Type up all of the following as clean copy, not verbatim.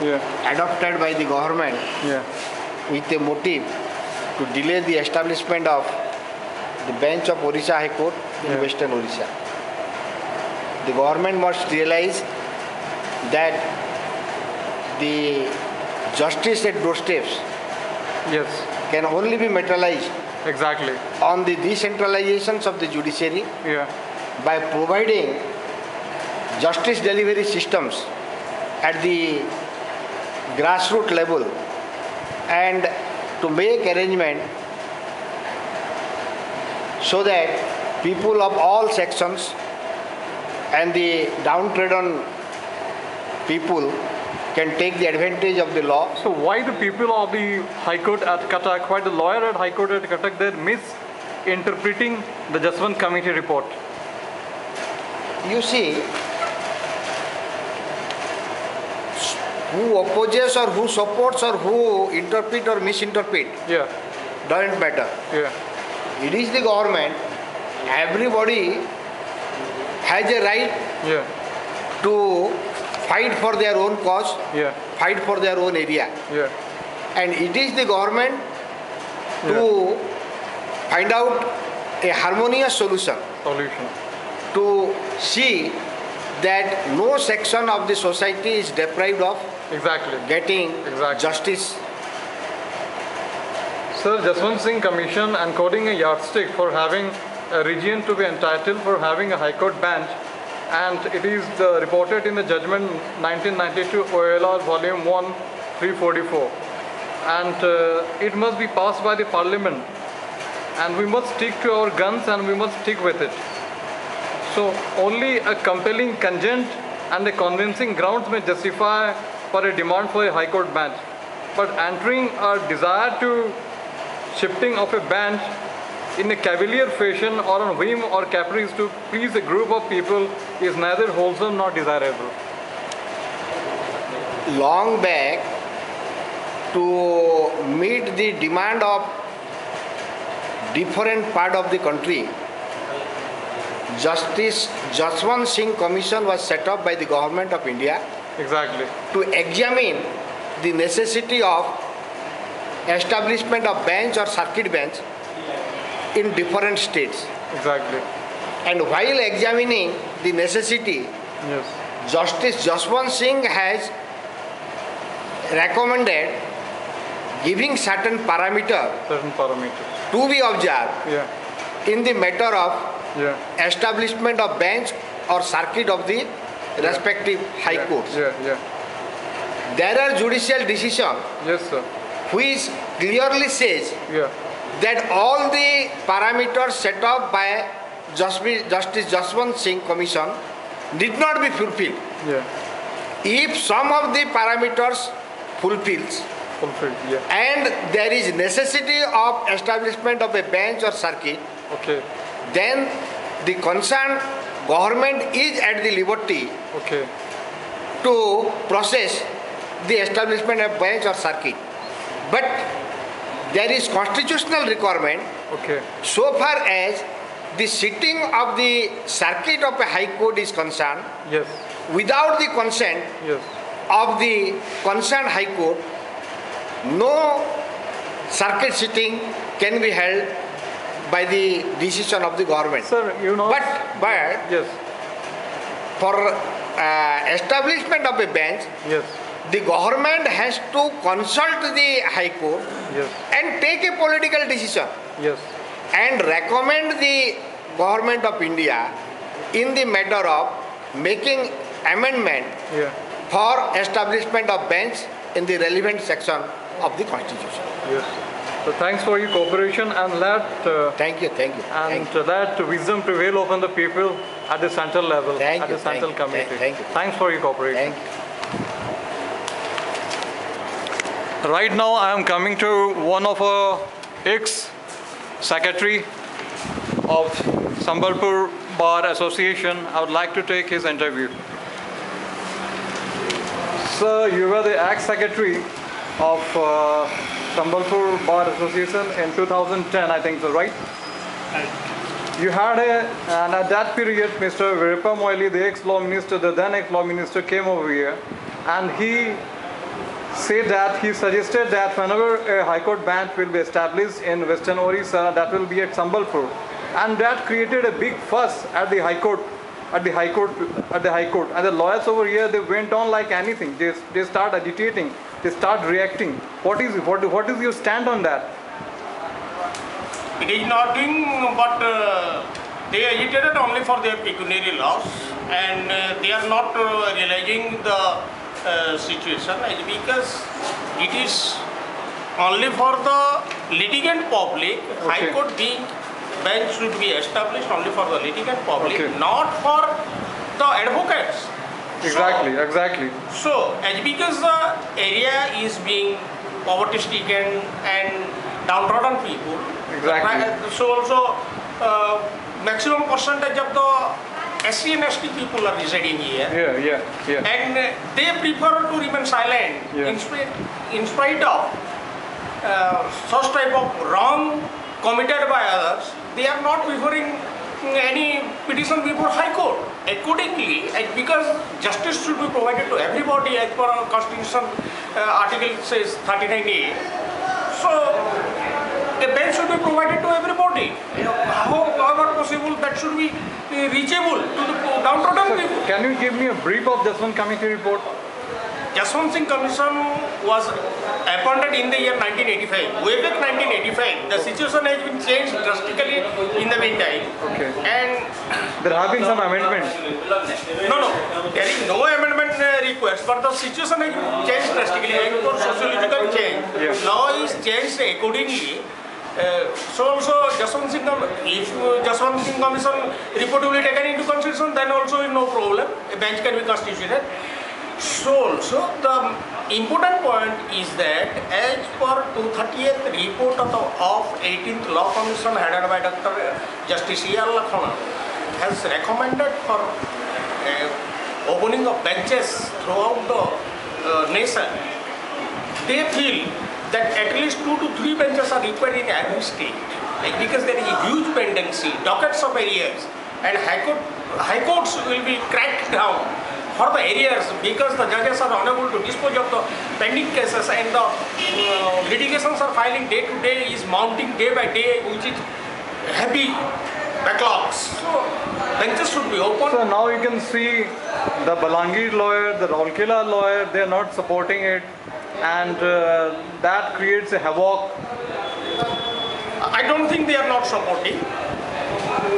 adopted by the government with a motive to delay the establishment of the bench of Odisha High Court in Western Odisha. The government must realize that the justice at doorsteps can only be materialized on the decentralizations of the judiciary by providing justice delivery systems at the grassroots level and to make arrangement so that people of all sections and the downtrodden people can take the advantage of the law. So why the people of the High Court at Cuttack, why the lawyer at High Court at Cuttack, they're misinterpreting the Jaswant Committee report? You see, who opposes or who supports or who interpret or misinterpret doesn't matter. It is the government. Everybody has a right to fight for their own cause, fight for their own area. And it is the government to find out a harmonious solution. To see that no section of the society is deprived of getting justice. Sir, Jaswant Singh Commission encoding a yardstick for having a region to be entitled for having a High Court bench, and it is reported in the judgment 1992 OLR volume 1 344, and it must be passed by the parliament, and we must stick to our guns and we must stick with it. So only a compelling consent and a convincing grounds may justify for a demand for a High Court bench. But entering a desire to shifting of a bench in a cavalier fashion or on whim or caprice to please a group of people is neither wholesome nor desirable. Long back, to meet the demand of different part of the country, Justice Jaswant Singh Commission was set up by the Government of India to examine the necessity of establishment of bench or circuit bench in different states. And while examining the necessity, Justice Jaswant Singh has recommended giving certain parameters to be observed in the matter of establishment of bench or circuit of the respective high courts. There are judicial decisions which clearly says that all the parameters set up by Justice Jaswant Singh Commission did not be fulfilled. If some of the parameters fulfills and there is necessity of establishment of a bench or circuit, then the concerned government is at the liberty to process the establishment of bench or circuit. But there is constitutional requirement so far as the sitting of the circuit of a high court is concerned, without the consent of the concerned high court, no circuit sitting can be held by the decision of the government. Sir, you know. But for establishment of a bench, the government has to consult the High Court and take a political decision and recommend the Government of India in the matter of making amendment for establishment of bench in the relevant section of the Constitution. So thanks for your cooperation, and let thank you. And let wisdom prevail over the people at the central level, at the central committee. Thanks for your cooperation. Right now I am coming to one of our ex-secretary of Sambalpur Bar Association. I would like to take his interview. Sir, you were the ex-secretary of Sambalpur Bar Association in 2010, I think so, right? You had and at that period, Mr. Veerappa Moily, the ex-law minister, the then ex-law minister, came over here, and he say that he suggested that whenever a High Court bench will be established in Western Orissa, that will be at Sambalpur, and that created a big fuss at the High Court. And the lawyers over here, they went on like anything. They start agitating. They start reacting. What is your stand on that? It is nothing but they agitated only for their pecuniary loss, and they are not realizing the situation, because it is only for the litigant public. Okay. High Court bench should be established only for the litigant public, Okay. not for the advocates. Exactly. So, as because the area is being poverty-stricken and downtrodden people, Exactly. so also maximum percentage of the SC and ST people are residing here, Yeah. and they prefer to remain silent Yeah. in spite of such type of wrong committed by others. They are not preferring any petition before High Court. Accordingly, because justice should be provided to everybody as per our Constitution, Article says 39A. So, a bench should be provided to everybody. However possible, that should be reachable to the downtrodden people. Can you give me a brief of Jaswant Committee report? Jaswant Singh Commission was appointed in the year 1985. Way back 1985, the situation has been changed drastically in the meantime. Okay. And There have been some amendments. no, there is no amendment request, but the situation has been changed drastically. And for sociological change, Yeah. law is changed accordingly. So also if Jaswant Singh Commission report will be taken into consideration, then also no problem. A bench can be constituted. So also the important point is that as per 230th report of 18th Law Commission headed by Dr. Justice E.R. Lakhana has recommended for opening of benches throughout the nation. They feel that at least 2 to 3 benches are required in every state, because there is a huge pendency, dockets of arrears, and high courts will be cracked down for the arrears, because the judges are unable to dispose of the pending cases, and the litigations are filing day to day, is mounting day by day, which is heavy backlogs. So benches should be open. So now you can see the Balangir lawyer, the Rourkela lawyer, they are not supporting it, and that creates a havoc. I don't think they are not supporting.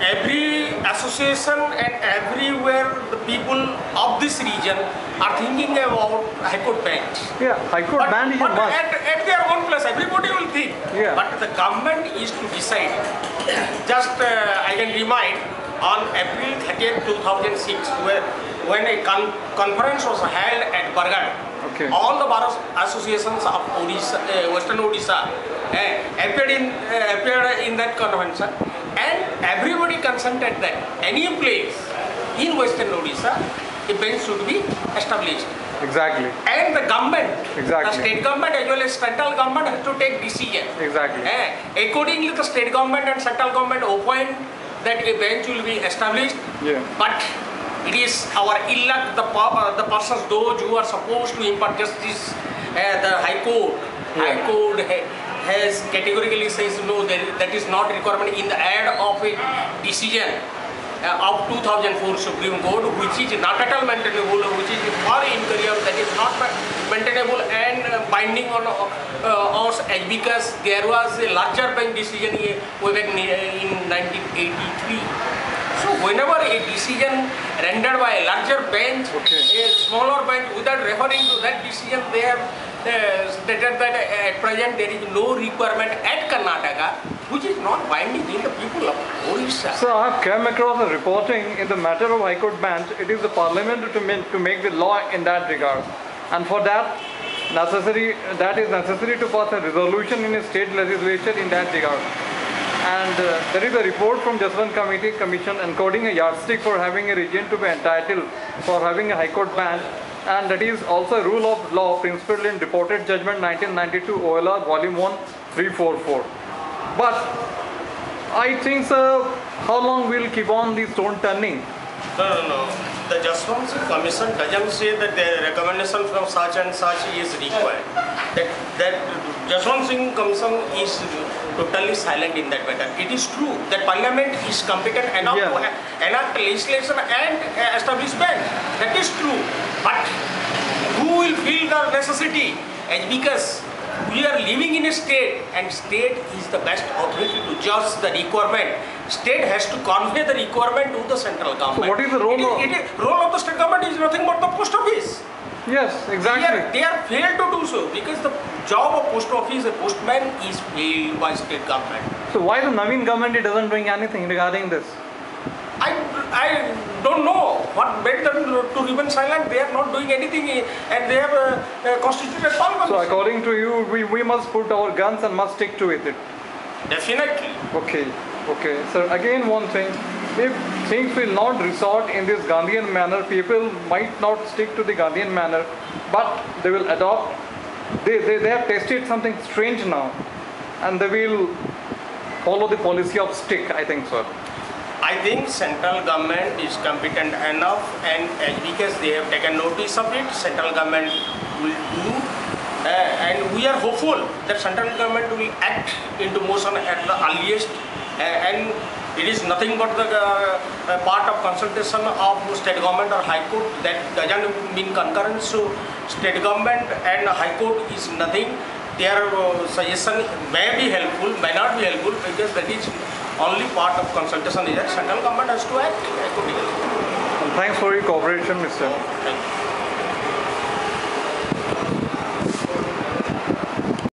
Every association and everywhere the people of this region are thinking about High Court bench. Yeah, High Court ban is a But must. at their own place, everybody will think. Yeah. But the government is to decide. Just I can remind, on April 30th, 2006, when a conference was held at Bargarh, Okay. all the bar associations of Odisha, Western Odisha appeared in that convention, and everybody consented that any place in Western Odisha, a bench should be established. Exactly. And the government, Exactly. the state government as well as central government has to take decision. Exactly. Accordingly, the state government and central government opine that a bench will be established. Yeah. But it is our ill luck, the persons, those who are supposed to impart justice, the High Court. Yeah. High Court has categorically says no, that is not requirement in the add of a decision of 2004 Supreme Court, which is not at all maintainable, which is far inferior, that is not maintainable and binding on us, because there was a larger bench decision in 1983. So whenever a decision rendered by a larger bench, Okay. a smaller bench, without referring to that decision, they have stated that at present there is no requirement at Karnataka, which is not binding in the people of Odisha. So I have come across a reporting in the matter of High Court bench. It is the parliament to make the law in that regard, and for that is necessary to pass a resolution in a state legislature in that regard. And there is a report from Jaswant Commission encoding a yardstick for having a region to be entitled for having a High Court bench, and that is also a rule of law principle in reported judgment 1992 OLR volume 1 344. But I think, sir, how long will keep on the stone turning? No. the Jaswant Singh Commission doesn't say that the recommendation from such and such is required. That Jaswant Singh Commission is totally silent in that matter. It is true that Parliament is competent enough to enact legislation and establish bank. That is true. But who will feel the necessity? And because we are living in a state, and state is the best authority to judge the requirement. State has to convey the requirement to the central government. So what is the role role of the state government is nothing but the post office. Yes, exactly. They are failed to do so because the job of post office, a postman, is failed by state government. So why the Naveen government isn't doing anything regarding this? I don't know what made them to remain silent. They are not doing anything, and they have constituted parliament. So according to you, we must put our guns and must stick to it. Definitely. Okay. So again, one thing, if things will not resort in this Gandhian manner, people might not stick to the Gandhian manner, but they will adopt. They have tested something strange now, and they will follow the policy of stick, I think so. I think central government is competent enough, and because they have taken notice of it, central government will do, and we are hopeful that central government will act into motion at the earliest, and it is nothing but the part of consultation of state government or high court. That doesn't mean concurrence. So state government and high court is nothing. Their suggestion may be helpful, may not be helpful, because that is only part of consultation. Is that central government has to act accordingly. And thanks for your cooperation, Mr. Thank you.